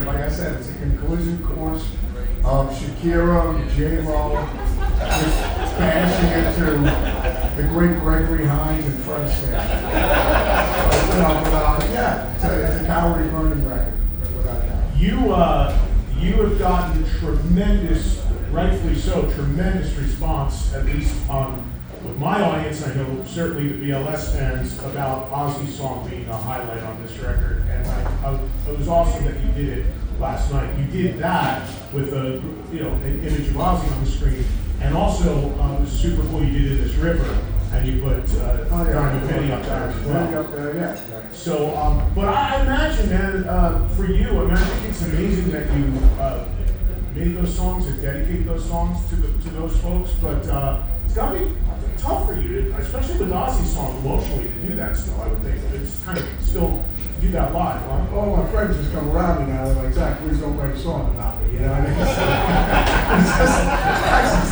like I said, it's a collision course of Shakira, J-Lo, just bashing into the great Gregory Hines and Fred Astaire. It's a calorie burning record, without doubt. You have gotten tremendous, rightfully so, tremendous response, at least with my audience. I know certainly the BLS fans, about Ozzy's song being a highlight on this record, and it was awesome that you did it last night. You did that with an image of Ozzy on the screen, and also it was super cool. You did it in this river, and you put Diamond Penny up there as well. Yeah. So, but I imagine, man, for you, I think it's amazing that you made those songs and dedicate those songs to those folks. But it's got to be tough for you, especially with Ozzy's song, emotionally, to do that still. I would think it's kind of still to do that live, huh? All my friends just come around me now. They're like, Zakk, please don't write a song about me. You know what I mean?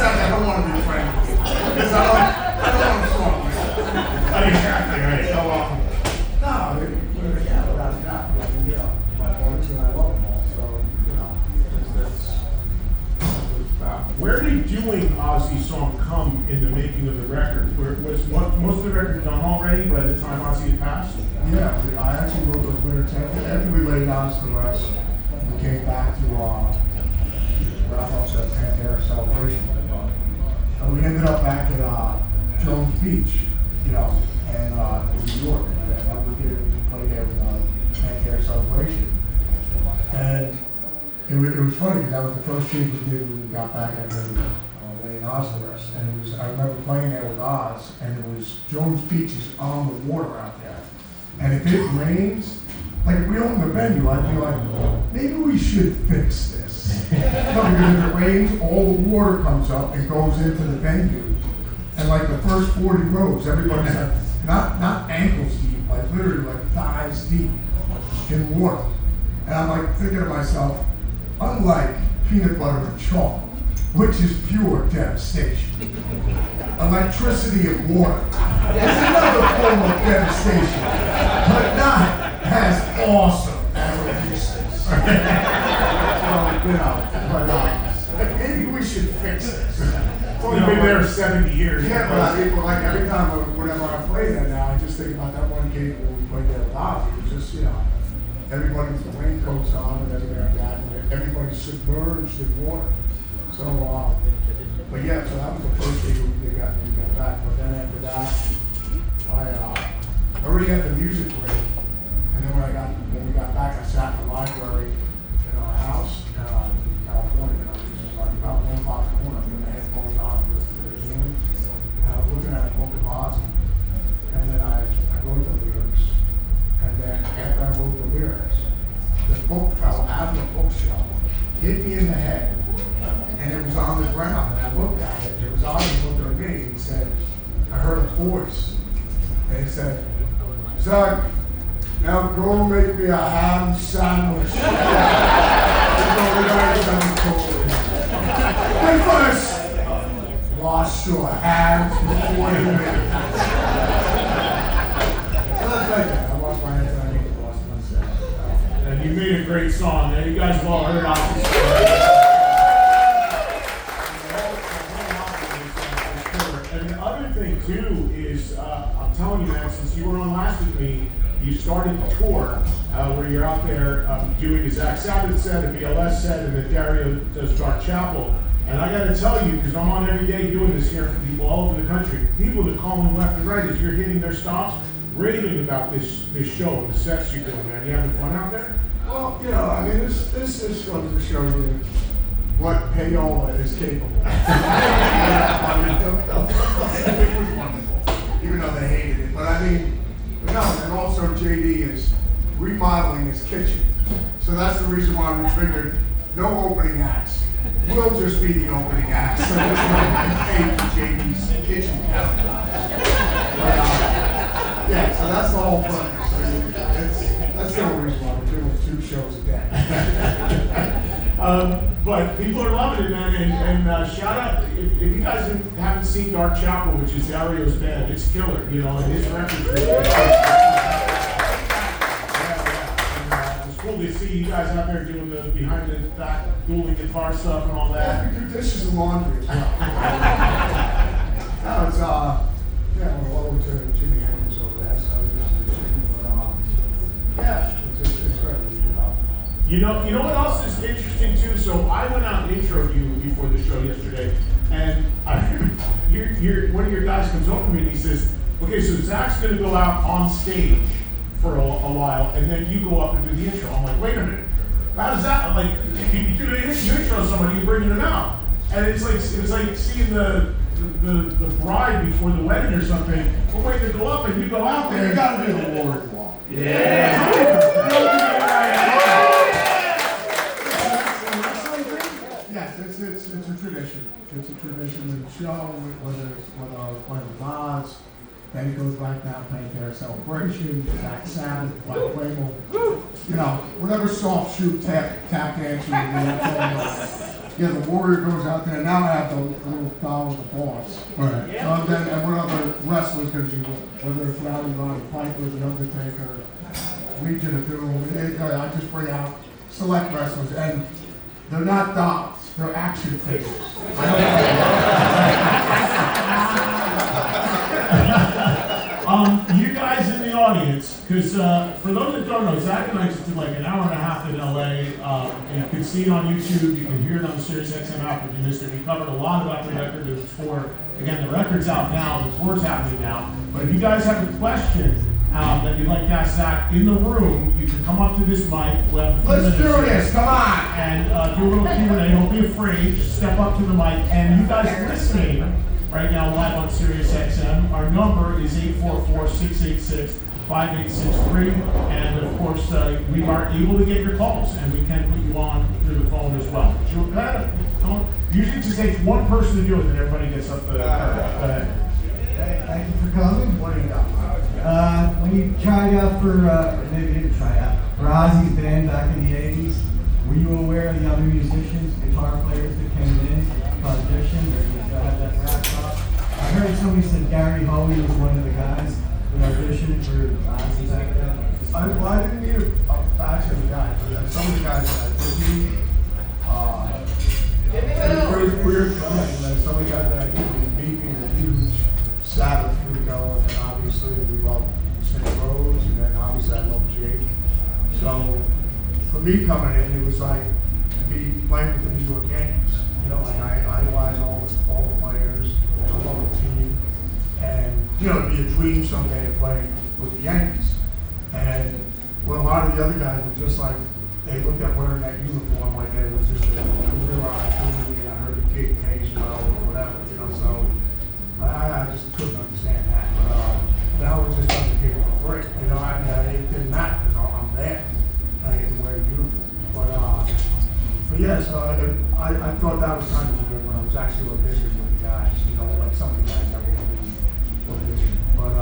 I don't want to be friends with you because I don't want a song. Exactly right. So, without a doubt. I mean, my boys and I love them all. So, that's where did doing Ozzy's song come in the making of the record? Was most of the record done already by the time Ozzy had passed? Yeah, I actually wrote those lyrics after we laid Honest to Rest. We came back to wrap up the Pantera celebration. And we ended up back at Jones Beach, and in New York. And we played there with Pantera celebration. And it was funny because that was the first gig we did when we got back after laying Oz to rest. And I remember playing there with Oz, and it was Jones Beach is on the water out there. And if it rains, like if we owned the venue, I'd be like, maybe we should fix this. Because if it rains, all the water comes up and goes into the venue. And like the first 40 rows, everybody's like, not ankles deep, like literally like thighs deep in water. And I'm like thinking to myself, unlike peanut butter and chocolate, which is pure devastation, electricity and water is another form of devastation, but not as awesome as resistance. But maybe we should fix this. You've been there 70 years. Yeah, but I mean, like every time, whenever I play there now, I just think about that one gig when we played there with Ozzy. It was just, everybody's raincoats on and everything like that, and everybody's submerged in water. So, but yeah, so that was the first thing we got back. But then after that, I already had the music ready. And then when we got back, I sat in the library in our house in California. This was like about 1 o'clock in the morning. I put my headphones on, listening to the tune. And I was looking at a book of Ozzy. And then I wrote the lyrics. And then after I wrote the lyrics, the book fell out of the bookshelf, hit me in the head. And it was on the ground, and I looked at it. It was Ozzy looking at me, and he said, I heard a voice. And he said, Zakk, now go make me a ham sandwich. But first, wash your hands before you make it. So that's like that. I washed my hands and I made the wash myself. And you made a great song. Now, you guys have all heard Ozzy's story. Too is, I'm telling you, man, since you were on last with me, you started the tour where you're out there doing a Zakk Sabbath set, a BLS set, and then Dario does Dark Chapel. And I got to tell you, because I'm on every day doing this here for people all over the country, people that call me left and right as you're hitting their stops, raving about this show, the sets you're doing, man. You having fun out there? Well, I mean, this is going to show you what payola is capable of. It was wonderful, even though they hated it. But I mean, and also JD is remodeling his kitchen. So that's the reason why we figured no opening acts. We'll just be the opening act. So there's no pay for JD's kitchen countertops. Yeah, so that's the whole purpose. That's the only reason why we're doing 2 shows a day. But people are loving it, man, and shout out, if you guys haven't seen Dark Chapel, which is Dario's band, it's killer, and his records are it's cool. cool to see you guys out there doing the behind the back dueling guitar stuff and all Yeah, that. we do dishes and laundry as well. No, it's, yeah, we're over to Jimmy Hendrix over there, so it's yeah, it's great, You know what else is interesting too? So I went out and introed you before the show yesterday, and one of your guys comes over to me and he says, okay, so Zakk's gonna go out on stage for a while, and then you go up and do the intro. I'm like, wait a minute, how does that, like, you do you intro somebody, you're bringing them out. And it was like seeing the bride before the wedding or something. We're waiting to go up and you go out there. You gotta be the Lord walk. Yeah. Yes, it's a tradition. It's a tradition in the show, whether I was playing with Oz, then it goes back now playing their celebration, Black Sabbath, Black Label, you know, whatever soft shoe tap dance you yeah, the warrior goes out there. Now I have the little doll with the boss. Right. So then, and what other wrestlers going to be with? Whether it's Rowdy Roddy Piper, The Undertaker, Legion of Doom. I just bring out select wrestlers, and they're not dolls. They're action figures. You guys in the audience, because for those that don't know, Zakk and I just did like an hour and a half in LA. You can see it on YouTube, you can hear it on the Sirius XM app if you missed it. We covered a lot about the record, the tour. Again, the record's out now, the tour's happening now. But if you guys have a question that you'd like to ask Zakk in the room, you can come up to this mic. We'll have a few Let's do minutes this, come on! and do a little Q&A. Don't be afraid, just step up to the mic. And you guys listening right now live on Sirius XM, our number is 844-686-5863, and of course we are able to get your calls, and we can put you on through the phone as well. Usually it just takes one person to do it, and everybody gets up the. Go ahead. Thank you for coming. What do you got? When you tried out for, maybe you didn't try out, for Ozzy's band back in the 80s, were you aware of the other musicians, guitar players that came in to audition, or you had that wrapped up? I heard somebody said Gary Hoey was one of the guys that auditioned for Ozzy back then. I didn't need a batch of the guys, but some of the guys that I did meet, weird coming, and then some of the guys that I did meet me in a huge Sabbath freako, and then obviously we love St. Rose, and then obviously I love Jake. So for me coming in, it was like to be playing with the New York Yankees. You know, like I idolize all the players, I love the team, and you know, it'd be a dream someday to play with the Yankees. And well, a lot of the other guys were just like, they looked at wearing that uniform like it was just a real opportunity, and I heard the gig pays well or whatever, you know, so I just couldn't understand that. But that was just like a gig for free, you know, it didn't matter because I'm there, and I get to wear a uniform. But yeah, so I thought that was kind of good when I was actually auditioning with the guys, you know, like some of the guys that were auditioning. But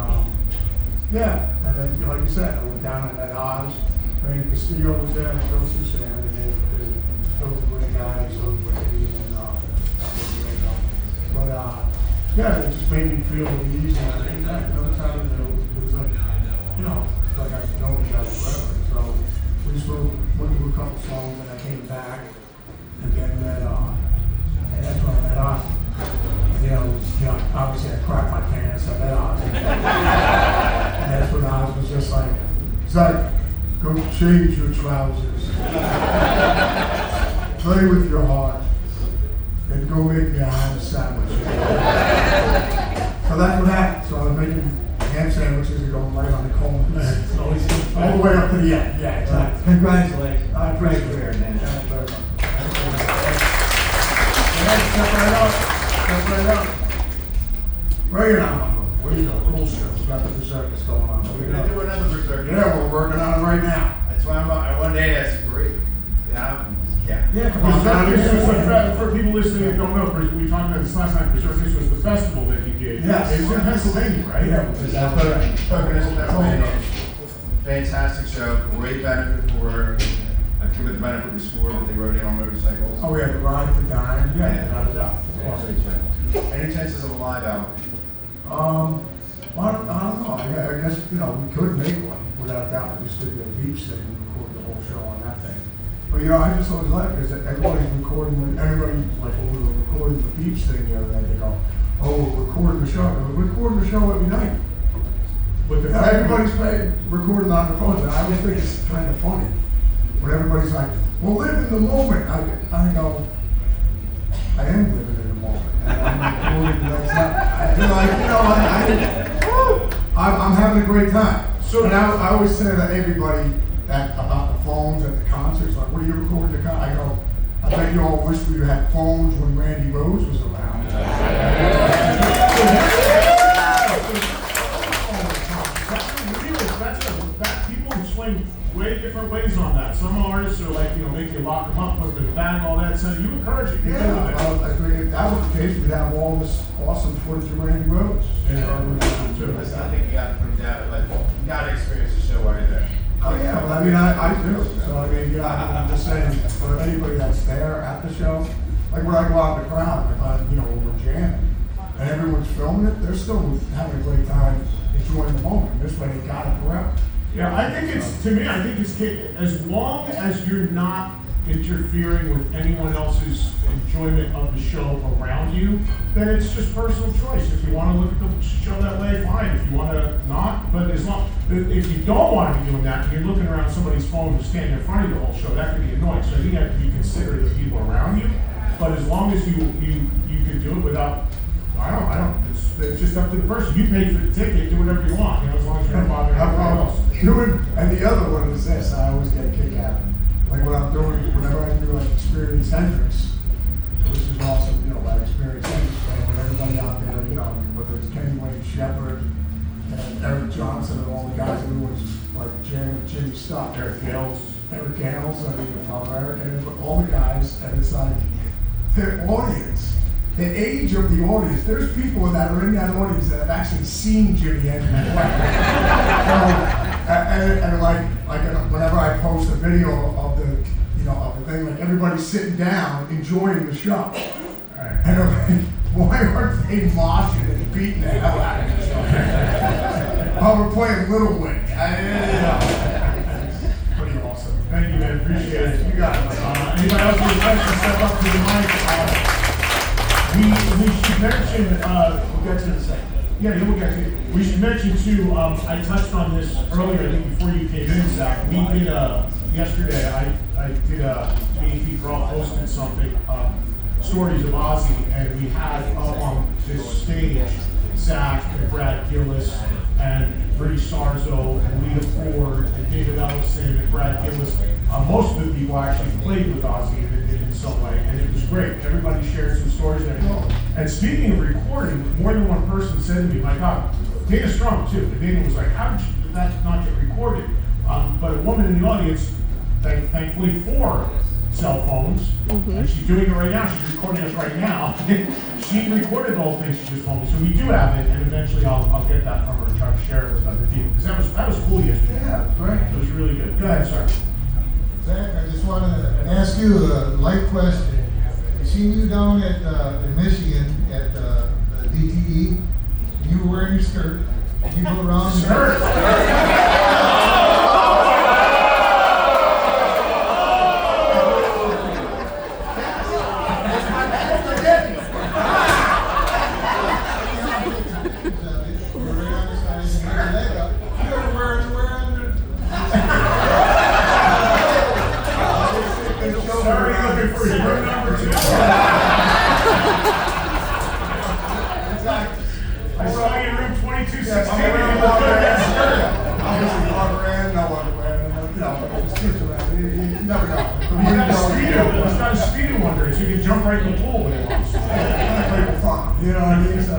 yeah, and then like you said, I went down and met Oz. Randy Castillo was there, Phil Susan, and Phil's a great guy, so was Randy, and but yeah, it just made me feel at ease, and I think that another time it was like, you know, like I've known each other forever. So we just went through a couple songs, and I came back, and then met, and that's when I met Oz. You know, obviously I cracked my pants, I met Oz, and that's when Oz was just like, Zakk, go change your trousers. Play with your heart. And go make me a ham sandwich. So that's what happened. So I was making ham sandwiches and going right on the cone. All the way up to the end. Yeah, exactly. Congratulations. I appreciate it. Man. Thank you very much. Step right up. Where you now? Where you go? Cool show. We got the berserk that's going on. We're going to do another berserk. Yeah, we're working on it right now. That's why I one day that's great. Yeah. Yeah, come on. For people listening that don't know, we talked about this last night. Berserk, this was the festival that you did. Yes. It was in Pennsylvania, right? Yeah, That's Pennsylvania. Fantastic show. Great benefit for, I forget what the benefit was for, but they rode in on motorcycles. Oh, we had to ride for dime. Yeah. Without a doubt. Yeah. Any chances of a live album? Well, I don't know. I guess, you know, we could make one without a doubt. We just did the beach thing and record the whole show on that thing. But you know, I just always like because everybody's recording. When everybody like when we were recording the beach thing the other night, they go, "Oh, we're recording the show." We're recording the show every night. But Everybody's recording on their phones, and I always think it's kind of funny when everybody's like, "Well, live in the moment." I go, I am living in the moment, and I'm recording the next time. I feel like, you know, I'm having a great time. So and I always say to everybody that about the phones at the concerts, like, what are you recording the concert? I go, I bet you all wish we had phones when Randy Rhoads was around. People swing way different ways on that. Some artists are like, you know, make you lock them up, put them in the bag, all that. So you encourage it. Yeah, I mean, if that was the case, we'd have all this awesome footage of Randy Rhoads. I think you got to put them down. Like, you got to experience the show while you're there. Oh yeah, well, I mean, I do. So I mean, I'm just saying for anybody that's there at the show, like when I go out in the crowd, if I, you know, when we're jamming and everyone's filming it, they're still having a great time enjoying the moment. This way, they got it forever. Yeah, I think it's, to me, I think it's, as long as you're not interfering with anyone else's enjoyment of the show around you, then it's just personal choice. If you want to look at the show that way, fine. If you want to not, but as long, if you don't want to be doing that, and you're looking around somebody's phone who's standing in front of you the whole show, that could be annoying. So I think you have to be considerate of the people around you. But as long as you can do it without, it's just up to the person. You paid for the ticket, do whatever you want, you know, as long as you're not bothering everyone else. And the other one is this, I always get a kick out of it. Like when I'm doing, whenever I do like Experience Hendrix, which is awesome, you know, that Experience Hendrix thing, and everybody out there, you know, whether it's Kenny Wayne Shepherd and Eric Johnson and all the guys who was like jamming Jimmy Stuck, Eric Gales, I mean, Father Eric, and all the guys, and it's like, the audience, the age of the audience, there's people that are in that audience that have actually seen Jimi Hendrix play. And like whenever I post a video of the, you know, of the thing, like everybody's sitting down enjoying the show, and I'm like, why aren't they moshing and beating the hell out of each other? While we're playing Little Wing. It's pretty awesome. Thank you, man. Appreciate it. You got it. Anybody else with a question, step up to the mic. We should mention, we'll get to it in a second. Yeah, we'll get to it. We should mention too, I touched on this earlier, I think before you came in, Zakk. We did yesterday, I did BAP Draw posted something, stories of Ozzy, and we had up on this stage Zakk and Brad Gillis and Bree Sarzo and Lita Ford and David Ellison and Brad Gillis. Most of the people actually played with Ozzy in some way, and it was great. Everybody shared some stories and everything. And speaking of recording, more than one person said to me, my God, Dana Strum too. And Dana was like, how did that not get recorded? But a woman in the audience, thankfully 4 cell phones, and she's doing it right now. She's recording us right now. She recorded the whole thing she just told me. So we do have it, and eventually I'll get that from her and try to share it with other people. Because that was cool yesterday. Yeah, great. It was really good. Go ahead, sir. Zakk, I just wanted to ask you a light question. I seen you down at in Michigan at the DTE. You were wearing your skirt. You go around. Skirt. It's not a speeder wonder, so you can jump right in the pool when he wants. You know what I mean? So,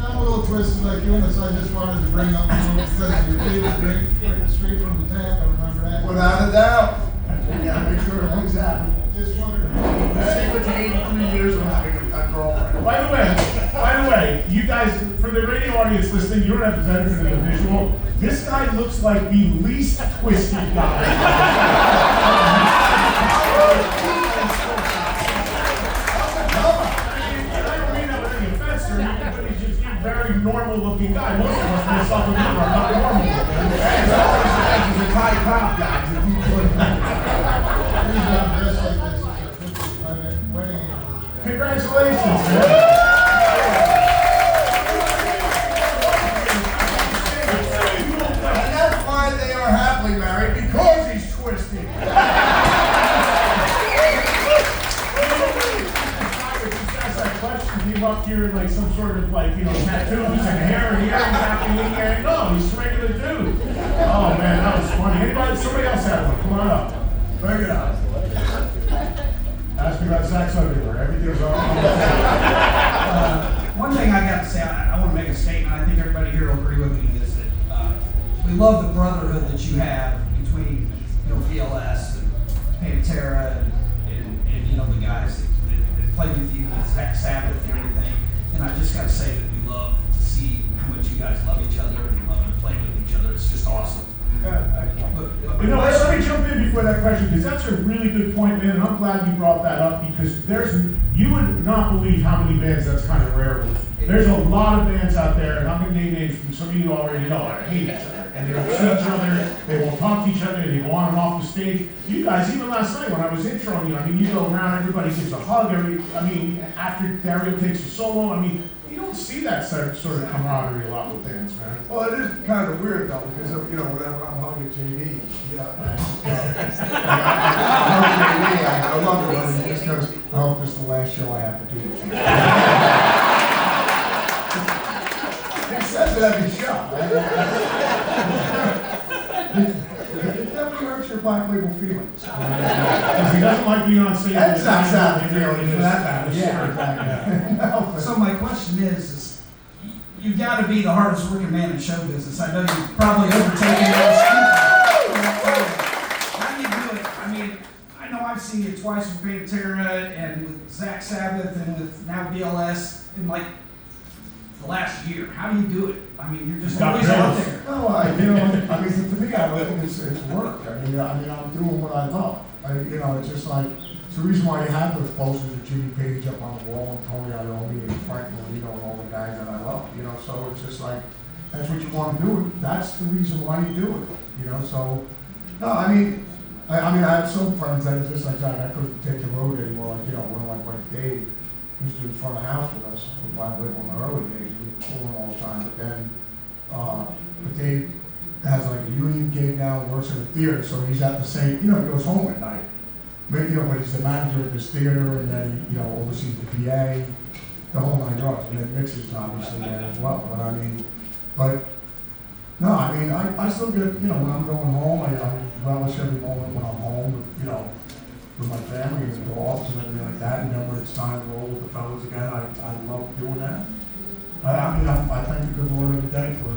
I'm a little twisted like you, so I just wanted to bring up because your favorite drink straight from the tap. I remember that. Without a doubt. We gotta make sure everything's happening. Just wondered. Secret to 83 years of having a girlfriend. By the way, you guys, for the radio audience listening, you don't have to benefit of the visual. This guy looks like the least twisted guy. Very normal looking guy. Most of us, myself and you, are not normal looking. He's a Thai cop guy. Congratulations, man. And that's why they are happily married, because he's twisted. Came up here in like some sort of like, tattoos and hair and earrings. No, he's a regular dude. Oh man, that was funny. Somebody else had one. Come on up. Bring it up. Ask me about Zakk's underwear. Everything's all right. One thing I got to say, I want to make a statement. I think everybody here will agree with me. Is that we love the brotherhood that you have between VLS and Pantera and the guys that play with you, Zakk Sabbath and everything. And I just got to say that we love to see how much you guys love each other and love to play with each other. It's just awesome. Let me jump in before that question, because that's a really good point, man, and I'm glad you brought that up, because you would not believe how many bands that's kind of rare with. There's a lot of bands out there, and I'm going to name names from some of you already know, that hate each other, and they don't see each other, they won't talk to each other, they go on and off the stage. You guys, even last night when I was introing you, you go around, everybody gives a hug, after Dario takes a solo, you don't see that sort of camaraderie a lot with bands, man. Well, it is kind of weird though, because whenever I'm hugging JD, I love it just because I hope this is the last show I have to do with you. He says it every show. It definitely hurts your Black Label feelings. Because he doesn't like being on stage. That's not sad feeling for that matter. Yeah, exactly. So my question is you got to be the hardest working man in show business. I know you've probably overtaken those people. How do you do it? I know I've seen you twice with Pantera and with Zakk Sabbath and with now BLS in like the last year. How do you do it? You're just always out there. No, to me, I think it's work. I'm doing what I love. It's just like, it's the reason why you have those posters of Jimmy Page up on the wall and Tony Iommi and Frank Marino and all the guys that I love. So it's just like, that's what you want to do. That's the reason why you do it. So, no, I have some friends that are just like that. I couldn't take the road anymore. One of my friends, Dave, used to do the front of house with us with Black Label in the early days. We were touring all the time. But then, Dave has like a union gig now, works in a theater, so he's at the same, he goes home at night. But he's the manager of this theater, and then, oversees the PA, the whole 9 yards, and then mixes obviously there as well. I still get, when I'm going home, I relish every moment when I'm home, with my family and the dogs and everything like that, and then when it's time to roll with the fellas again, I love doing that. I thank the good Lord every day for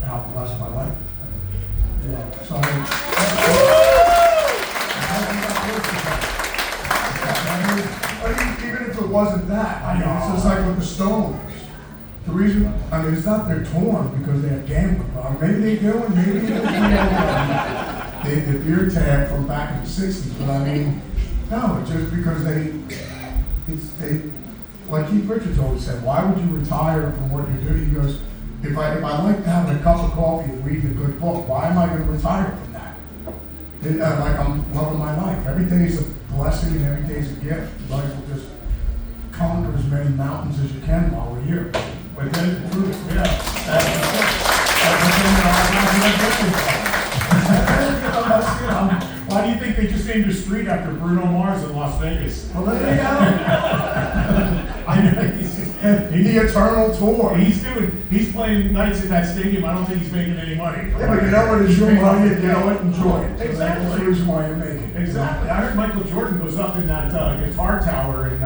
how blessed my life is. Even if it wasn't that, it's just like with the Stones. The reason, it's not they're torn because they have gambling problem. Maybe they do, and maybe they don't. The beer tag from back in the 60s, but no, it's just because they, like Keith Richards always said, why would you retire from what you do? He goes, if I like having a cup of coffee and reading a good book, why am I going to retire from that? Like I'm loving my life. Every day is a blessing and every day is a gift. Life will just conquer as many mountains as you can while we're here. But that is the truth, Why do you think they just named a street after Bruno Mars in Las Vegas? Well, there you go. The eternal tour. He's playing nights in that stadium. I don't think he's making any money. Yeah, but you know what? It's your money. Enjoy it. Exactly. That's the reason why you're making it. Exactly. I heard Michael Jordan goes up in that guitar tower in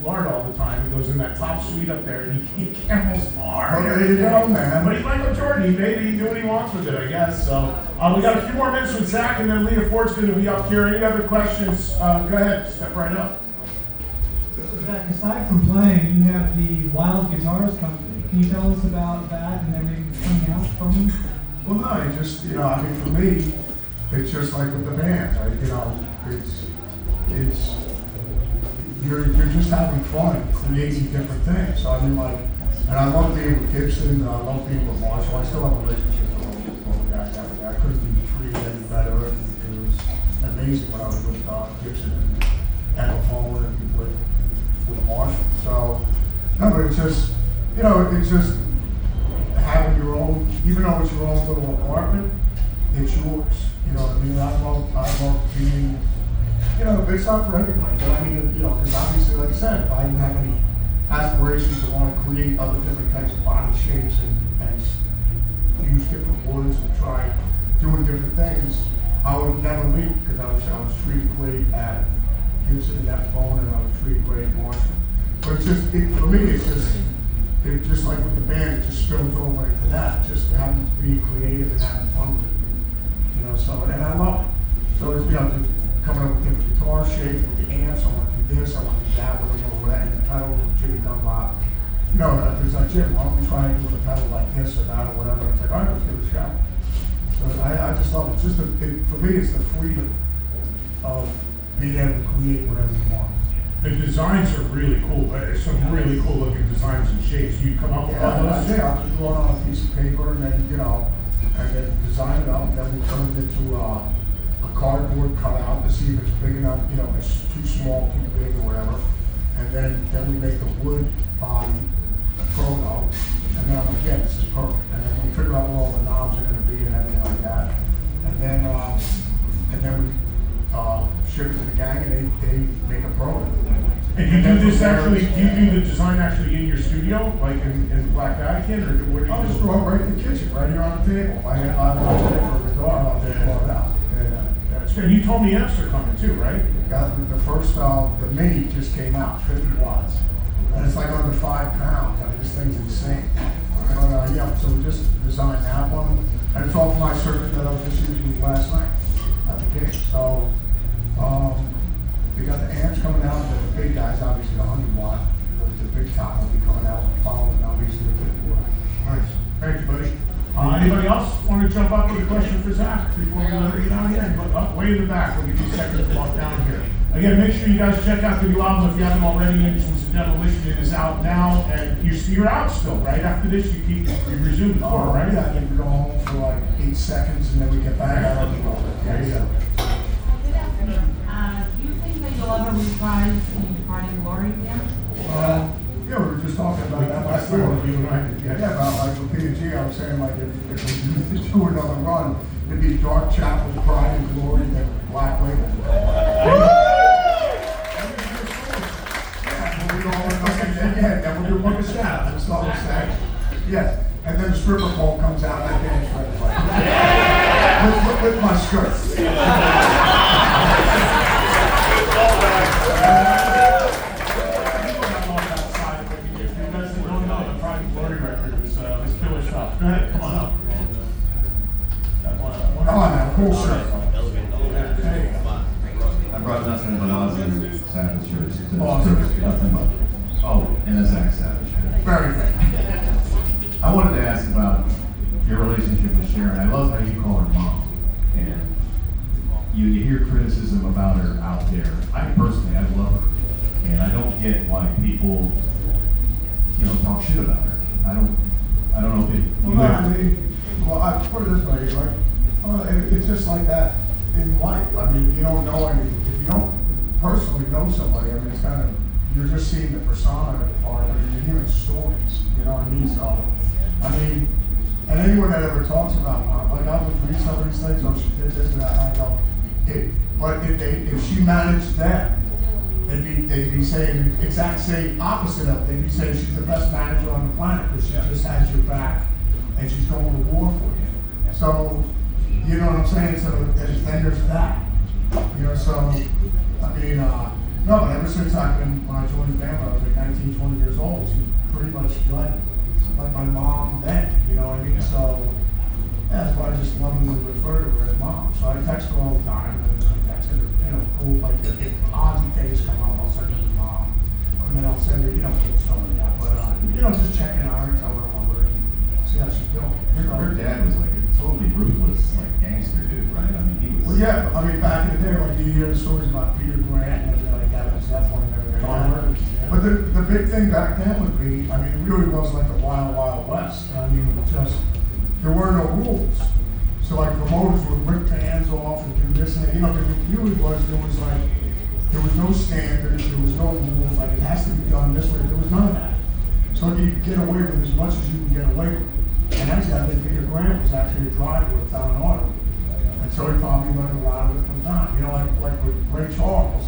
Florida all the time. He goes in that top suite up there and he gambles hard. Well, there you go, man. But he's Michael Jordan. He can do what he wants with it, I guess. So we got a few more minutes with Zakk, and then Leah Ford's going to be up here. Any other questions? Go ahead. Step right up. Zakk, aside from playing, you have the Wild Guitars company. Can you tell us about that and everything coming out from you? Well, no, it just, for me, it's just like with the band, you're just having fun and creating different things. So and I love being with Gibson, and I love being with Marshall. I still have a relationship with all the guys out there. I couldn't be treated any better. It was amazing when I was with Gibson and Epiphone and with Marshall. No, but it's just, it's just having your own, even though it's your own little apartment, it's yours. You know what I mean? I love being, it's not for everybody, but I mean, because obviously, like I said, if I didn't have any aspirations to want to create other different types of body shapes and use different woods and try doing different things, I would never leave because I was treated great at Gibson and that phone, and I was treated great at Marshall. But it's just, for me, it's just like with the band, it just spills over into that, just having to be creative and having fun with it. So, and I love it. So it's, coming up with different guitar shapes, with the amps, I want to do this, I want to do that, with them, or that, and the pedals with Jimmy Dunlop. It's like, Jim, why don't we try and do a pedal like this or that or whatever? It's like, all right, let's give it a shot. So I just love it. It's just for me, it's the freedom of being able to create whatever you want. The designs are really cool. There's some really cool looking designs and shapes. You come up with all those? Yeah, I'll just draw it on a piece of paper and then, and then design it up, and then we turn it into a cardboard cutout to see if it's big enough, it's too small, too big, or whatever. And then we make the wood body proto, and then I'm like, yeah, this is perfect. And then we figure out where all the knobs are going to be and everything like that. And then we ship it to the gang, and they make a proto. And you do this actually? Do you do the design actually in your studio, like in Black Vatican, or what do you I'll just draw it right in the kitchen, right here on the table. I have a guitar, I'll just draw it out. That's good. You told me amps are coming too, right? Got the first, the Mini just came out, 50 watts. And it's like under 5 pounds. I mean, this thing's insane. But so we just designed that one. And it's off my circuit that I was just using last night at the gig. So, we got the amps coming out, the big guys, obviously the 100 watt. The big top will be coming out, following obviously the big one. Nice. Thank you, buddy. Anybody else want to jump up with a question for Zakk before we let her get out here? Up way in the back. We'll give you seconds to walk down here. Again, make sure you guys check out the new album if you haven't already. Engines and Demolition, it is out now, and you're out still, right? After this, you resume the tour, right? Yeah, I think we go home for like 8 seconds, and then we get back out on the road. There you go. Good afternoon. Do you think that you'll ever reprise the Departing Glory again? Yeah, we were just talking about that last You night. and I did, Yeah, about like with P&G, I was saying like if we do another run, it'd be Dark Chapel, Pride and Glory, then Black Label. Then we'll do Book of Shadows. That's all I'm saying. Yes, and then the stripper pole comes out and I dance right away. With my skirt. Go ahead, come on up. Come on now, cool shirt. I brought nothing but Ozzy Savage shirts. Awesome. Nothing but, and a Zakk Savage shirt. Very good. I wanted to ask about your relationship with Sharon. I love how you call her mom. And you hear criticism about her out there. I personally, I love her. And I don't get why people, talk shit about her. I don't know if it. I put it this way, like, it's just like that in life. I mean, you don't know if you don't personally know somebody, I mean, it's kind of, you're just seeing the persona part of it, you're hearing stories, you know what I mean? So, I mean, and anyone that ever talks about mom, like I would read some of these things, oh, she did this and that, and I go, but if she managed that, they'd be saying the exact same opposite of it. They'd be saying she's the best manager on the planet because she just has your back and she's going to war for you. So, you know what I'm saying? So then there's that. So, I mean, no, but ever since when I joined the band, I was like 19, 20 years old, she pretty much like my mom then, you know what I mean? So, yeah, that's why I just lovingly refer to her as mom. So I text her all the time, and I text her, cool, like if Ozzy days come up, I'll send her to mom, and then I'll send her, cool stuff like that. But, just checking on her, tell her I'm over and see how she's doing. Her dad was like a totally ruthless, like gangster dude, right? I mean, he was. Well, yeah, I mean, back in the day, like you hear the stories about Peter Grant and everything like that, it was definitely never there. But the big thing back then would be, I mean, it really was like the Wild Wild West. I mean, there were no rules. So like promoters would rip bands off and do this and that, because it really there was no standards, there was no rules, like it has to be done this way, there was none of that. So you get away with as much as you can get away with. And actually, I think Peter Grant was actually a driver with Don Auto. And so he probably learned a lot of it from Don. You know, like with Ray Charles,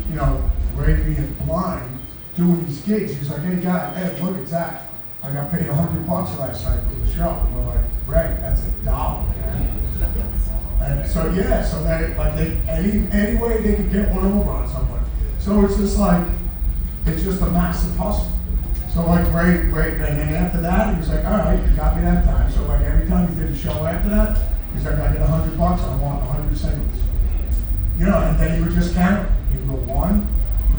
you know, Ray being blind, doing these gigs, he's like, hey guy, hey, look at Zakk. I got paid $100 last night for the show. We're like, Ray, that's $1, man. And so yeah, so they any way they could get one over on someone. So it's just like, it's just a massive hustle. So like Ray, and then after that, he was like, all right, you got me that time. So like every time he did a show after that, he's like, I get $100, I want 100 singles. You know, and then he would just count. He would go 1,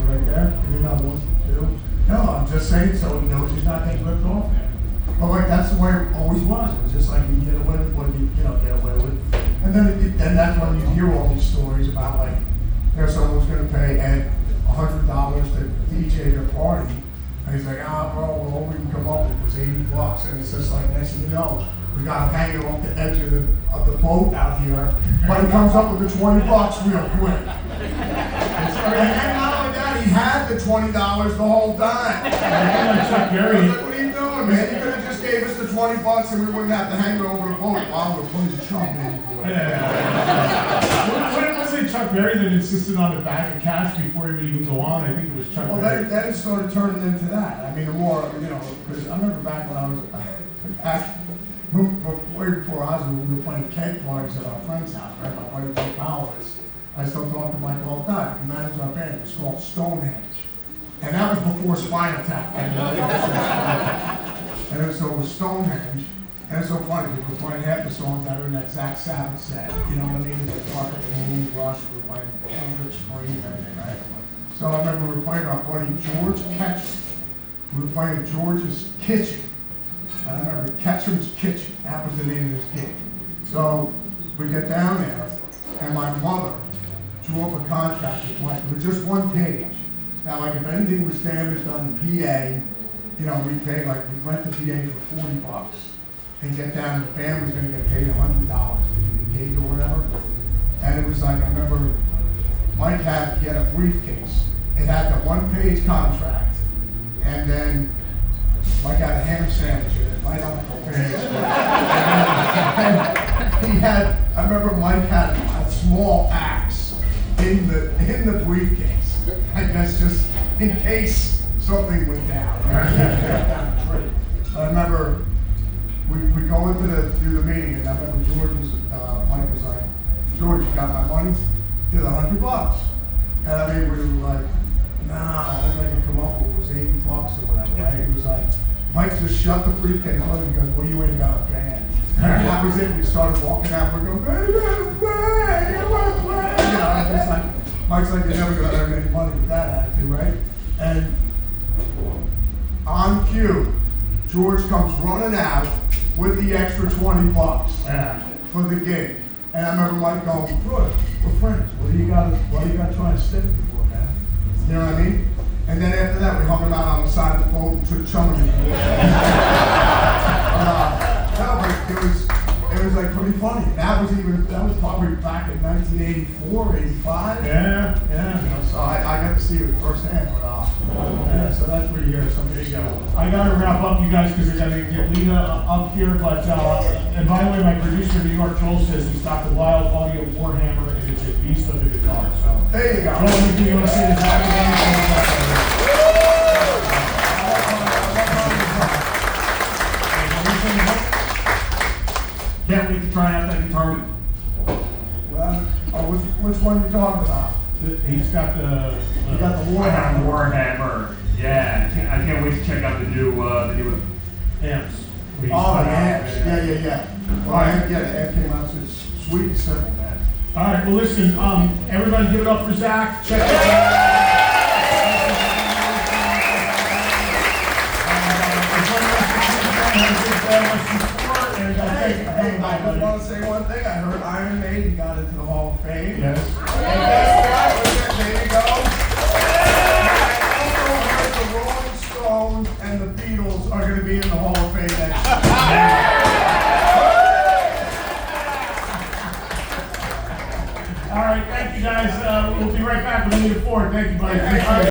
right there, and then 1, 2. No, I'm just saying so he knows he's not getting ripped off there. But like that's the way it always was. It was just like you can get away with what you get away with. And then that's when you hear all these stories about like, you know, someone's gonna pay Ed $100 to DJ their party. And he's like, bro, well, all we can come up with was $80. And it's just like, next thing you know, we got him hanging off the edge of the boat out here. But he comes up with the $20 real quick. And not only that, he had the $20 the whole time. Chuck I Berry. was like, what are you doing, man? You could have just gave us the $20 and we wouldn't have to hang over the boat while we're putting the chump in. Was it Chuck Berry that insisted on a bag of cash before he would even go on? I think it was Chuck Well, Berry. then it started turning into that. I mean, the more, you know, because I remember back when I was before Ozzy, we were playing keg parties at our friend's house, right? My buddy Mike Collins. I still talk to Mike all the time. He managed our band. It was called Stonehenge. And that was before Spinal Tap. And so it was Stonehenge. And it's so funny because we're playing half the songs that are in that Zakk Sabbath set. You know what I mean? It's like Dark of the Moon, Rush, we're playing Hendrix, Spring, everything, right? So I remember we were playing our buddy George Ketchum. We were playing George's Kitchen. And I remember Ketchum's Kitchen. That was the name of his gig. So we get down there, and my mother drew up a contract with Mike. It was just one page. Now, like if anything was damaged on the PA, you know, we'd pay, like, we'd rent the PA for $40 and get down, the band was gonna get paid $100 to do the gig or whatever. And it was like, I remember Mike had a briefcase. It had the one-page contract, and then Mike had a ham sandwich in it, right on the page. And he had, I remember Mike had a small axe in the briefcase. I guess just in case something went down. I remember we go into do the meeting, and I remember Mike was like, George, you got my money? Here's $100. And I mean, we were like, nah, all I could come up with was $80 or whatever, right? He was like, Mike just shut the briefcase on and he goes, well, you ain't got a band. And that was it. We started walking out, we're going, man, you got a band, you got a band. You know, it's like, Mike's like, you're never gonna earn any money with that attitude, right? And on cue, George comes running out with the extra $20 for the gig. And I remember Mike going, good, we're friends. What do you got trying to stick me for, man? You know what I mean? And then after that, we hung him out on the side of the boat and took chum in. It was like pretty funny. That was probably back in 1984, 85. Yeah. You know, so I got to see it firsthand. But yeah, so that's where you hear something. There you go. I gotta wrap up, you guys, because I gotta get Lena up here. But and by the way, my producer in New York, Joel, says he's got the Wild Audio Warhammer, and it's a beast of a guitar. So there you go. Joel, anything you want to say to that? Can't wait to try out that guitar. Well, which one are you talking about? He's got the. You got the I have Warhammer. Warhammer. Yeah, I can't wait to check out the new amps. Oh, the amps. Yeah. Well, the amp came out, so it's sweet and simple, man. All right, well, listen, everybody give it up for Zakk. Check it out. Hey, I just want to say one thing. I heard Iron Maiden got into the Hall of Fame. Yes. And guess what? There you go. I also heard the Rolling Stones and the Beatles are going to be in the Hall of Fame next year. All right, thank you guys. We'll be right back with Anita Ford. Thank you, buddy.